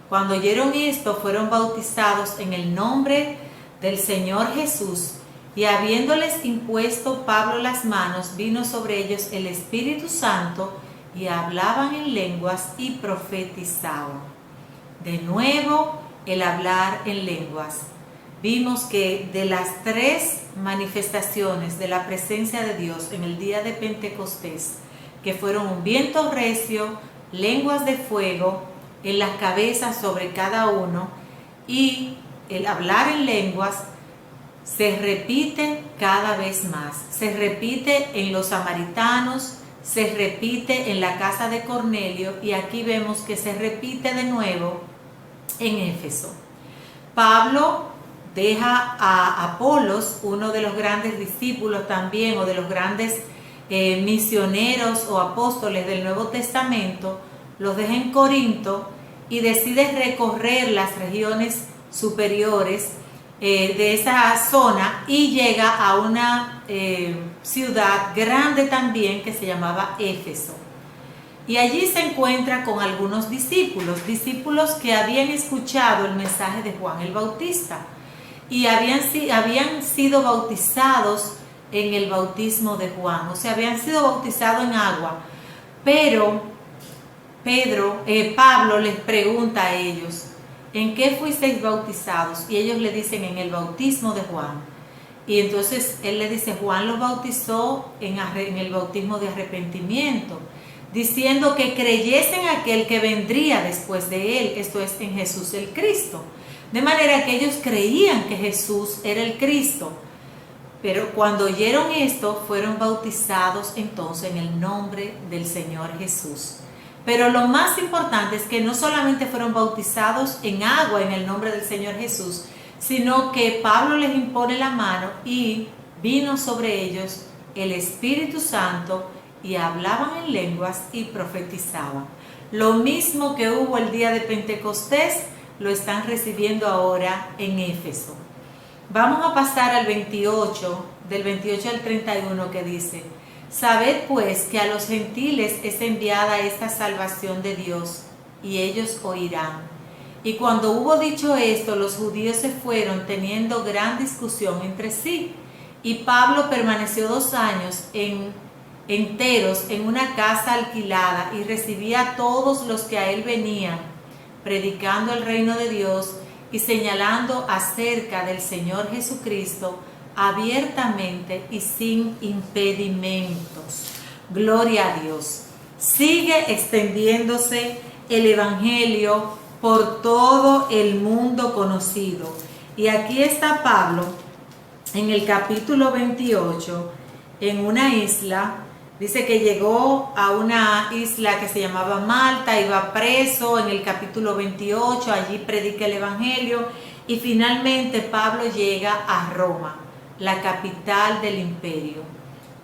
Speaker 1: Cuando oyeron esto, fueron bautizados en el nombre del Señor Jesús, y habiéndoles impuesto Pablo las manos, vino sobre ellos el Espíritu Santo, y hablaban en lenguas y profetizaban. De nuevo, el hablar en lenguas. Vimos que de las 3 manifestaciones de la presencia de Dios en el día de Pentecostés, que fueron un viento recio, lenguas de fuego en las cabezas sobre cada uno y el hablar en lenguas, se repite cada vez más. Se repite en los samaritanos, se repite en la casa de Cornelio, y aquí vemos que se repite de nuevo en Éfeso. Pablo deja a Apolos, uno de los grandes discípulos también, o de los grandes misioneros o apóstoles del Nuevo Testamento, los deja en Corinto y decide recorrer las regiones superiores de esa zona, y llega a una ciudad grande también que se llamaba Éfeso. Y allí se encuentra con algunos discípulos que habían escuchado el mensaje de Juan el Bautista y habían sido bautizados en el bautismo de Juan, o sea, habían sido bautizados en agua. Pero Pablo les pregunta a ellos: ¿en qué fuisteis bautizados? Y ellos le dicen: en el bautismo de Juan. Y entonces él le dice: Juan los bautizó en el bautismo de arrepentimiento, diciendo que creyesen en aquel que vendría después de él, esto es, en Jesús el Cristo. De manera que ellos creían que Jesús era el Cristo. Pero cuando oyeron esto, fueron bautizados entonces en el nombre del Señor Jesús. Pero lo más importante es que no solamente fueron bautizados en agua en el nombre del Señor Jesús, sino que Pablo les impone la mano y vino sobre ellos el Espíritu Santo, y hablaban en lenguas y profetizaban. Lo mismo que hubo el día de Pentecostés, lo están recibiendo ahora en Éfeso. Vamos a pasar al 28, del 28 al 31, que dice: sabed pues que a los gentiles es enviada esta salvación de Dios, y ellos oirán. Y cuando hubo dicho esto, los judíos se fueron, teniendo gran discusión entre sí. Y Pablo permaneció 2 años enteros en una casa alquilada, y recibía a todos los que a él venían, predicando el reino de Dios y señalando acerca del Señor Jesucristo abiertamente y sin impedimentos. Gloria a Dios. Sigue extendiéndose el evangelio por todo el mundo conocido. Y aquí está Pablo en el capítulo 28, en una isla. Dice que llegó a una isla que se llamaba Malta, iba preso en el capítulo 28, allí predica el evangelio, y finalmente Pablo llega a Roma, la capital del imperio,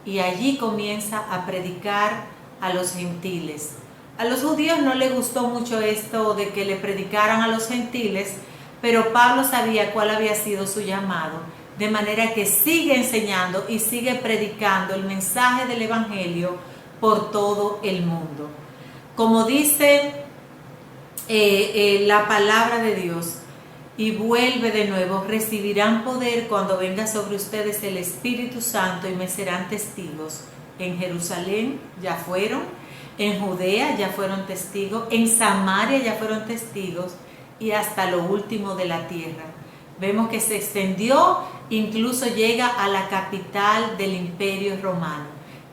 Speaker 1: y allí comienza a predicar a los gentiles. A los judíos no les gustó mucho esto de que le predicaran a los gentiles, pero Pablo sabía cuál había sido su llamado, de manera que sigue enseñando y sigue predicando el mensaje del evangelio por todo el mundo. Como dice la palabra de Dios, y vuelve de nuevo, recibirán poder cuando venga sobre ustedes el Espíritu Santo y me serán testigos. En Jerusalén ya fueron, en Judea ya fueron testigos, en Samaria ya fueron testigos y hasta lo último de la tierra. Vemos que se extendió, incluso llega a la capital del Imperio Romano.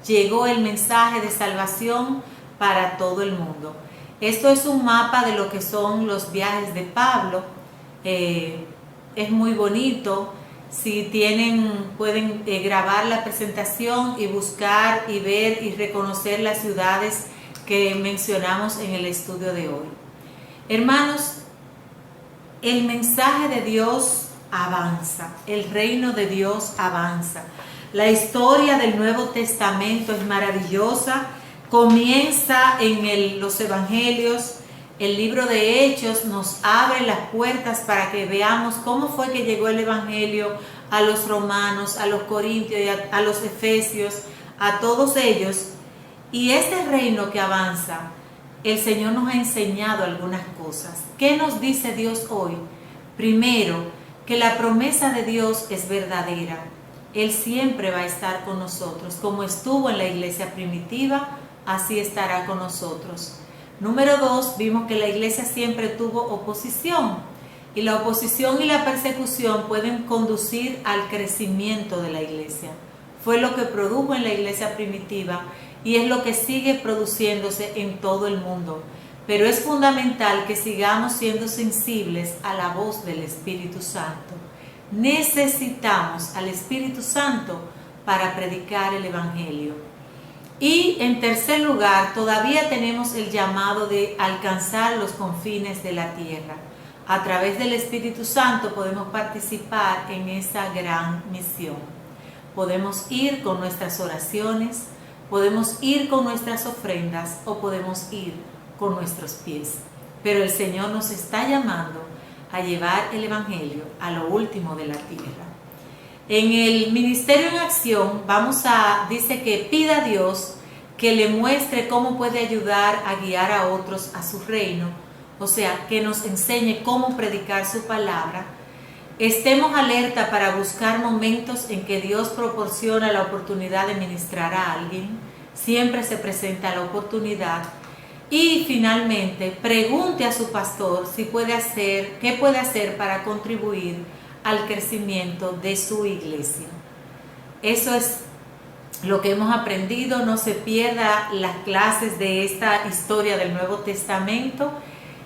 Speaker 1: Llegó el mensaje de salvación para todo el mundo. Esto es un mapa de lo que son los viajes de Pablo. Es muy bonito. Si tienen, pueden grabar la presentación y buscar y ver y reconocer las ciudades que mencionamos en el estudio de hoy. Hermanos, el mensaje de Dios avanza, el reino de Dios avanza. La historia del Nuevo Testamento es maravillosa. Comienza en los Evangelios. El libro de Hechos nos abre las puertas para que veamos cómo fue que llegó el Evangelio a los romanos, a los corintios, a los efesios, a todos ellos. Y este reino que avanza, el Señor nos ha enseñado algunas cosas. ¿Qué nos dice Dios hoy? Primero, que la promesa de Dios es verdadera. Él siempre va a estar con nosotros. Como estuvo en la iglesia primitiva, así estará con nosotros. Número 2, vimos que la iglesia siempre tuvo oposición. Y la oposición y la persecución pueden conducir al crecimiento de la iglesia. Fue lo que produjo en la iglesia primitiva y es lo que sigue produciéndose en todo el mundo. Pero es fundamental que sigamos siendo sensibles a la voz del Espíritu Santo. Necesitamos al Espíritu Santo para predicar el Evangelio. Y en tercer lugar, todavía tenemos el llamado de alcanzar los confines de la tierra. A través del Espíritu Santo podemos participar en esa gran misión. Podemos ir con nuestras oraciones, podemos ir con nuestras ofrendas o podemos ir con nuestros pies. Pero el Señor nos está llamando a llevar el Evangelio a lo último de la tierra. En el Ministerio en Acción dice que pida a Dios que le muestre cómo puede ayudar a guiar a otros a su reino, o sea, que nos enseñe cómo predicar su palabra. Estemos alerta para buscar momentos en que Dios proporciona la oportunidad de ministrar a alguien. Siempre se presenta la oportunidad. Y finalmente, pregunte a su pastor qué puede hacer para contribuir al crecimiento de su iglesia. Eso es lo que hemos aprendido. No se pierda las clases de esta historia del Nuevo Testamento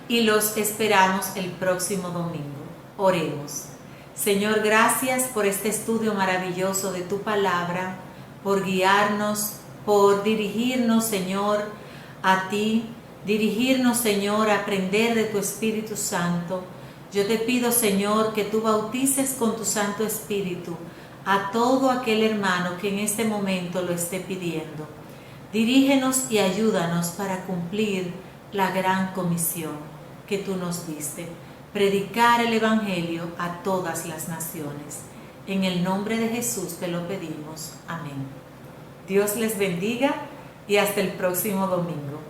Speaker 1: y los esperamos el próximo domingo. Oremos. Señor, gracias por este estudio maravilloso de tu palabra, por guiarnos, por dirigirnos, Señor, a ti, dirigirnos, Señor, a aprender de tu Espíritu Santo. Yo te pido, Señor, que tú bautices con tu Santo Espíritu a todo aquel hermano que en este momento lo esté pidiendo. Dirígenos y ayúdanos para cumplir la gran comisión que tú nos diste, predicar el Evangelio a todas las naciones. En el nombre de Jesús te lo pedimos. Amén. Dios les bendiga y hasta el próximo domingo.